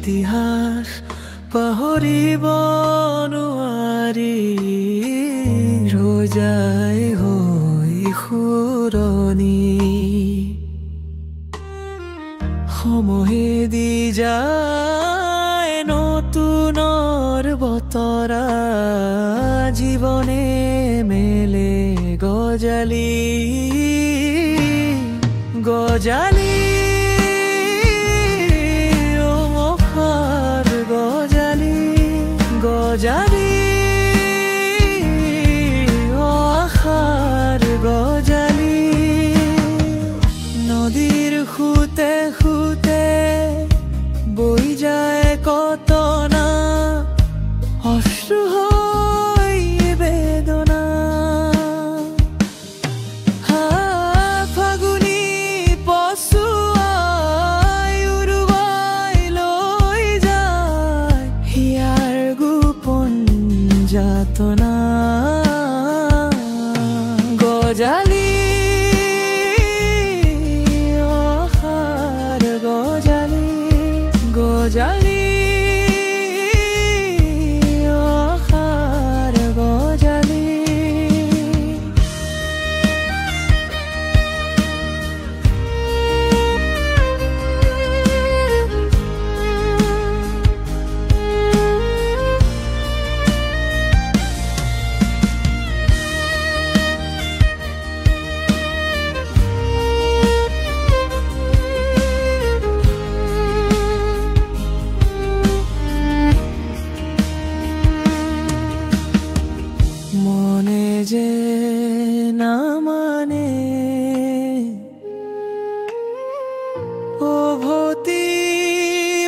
ইতিহাস পাহৰিব নোৱাৰি ৰজাই হৈ শুৰণি সময়ে দি যায় নতুনৰ বতৰা জীৱনে মেলে গজালি গজালি গজালি আশাৰ গজালি নদীৰ খুঁতে খুঁতে বৈ যায় কতনা অশ্ৰু হৈ বেদনা ফাগুনী পছুৱাই উৰুৱাই লৈ যায় হিয়াৰ গোপন যাতনা গজালি আশাৰ গজালি গজালি আশাৰ গজালি মনে যে নামানে উভতি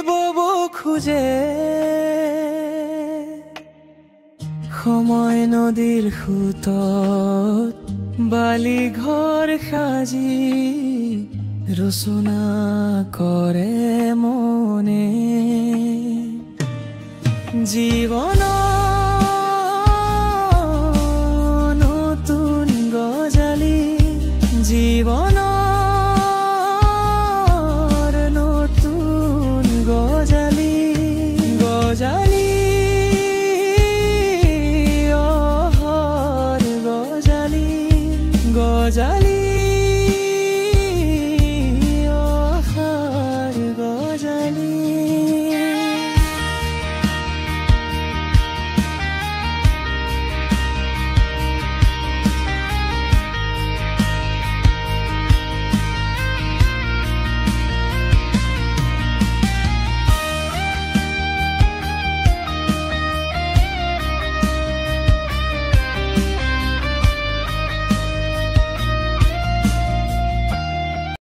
বব খোজে সময় নদীৰ সোঁতত বালি ঘৰ সাজি ৰচনা কৰে মনে জীৱন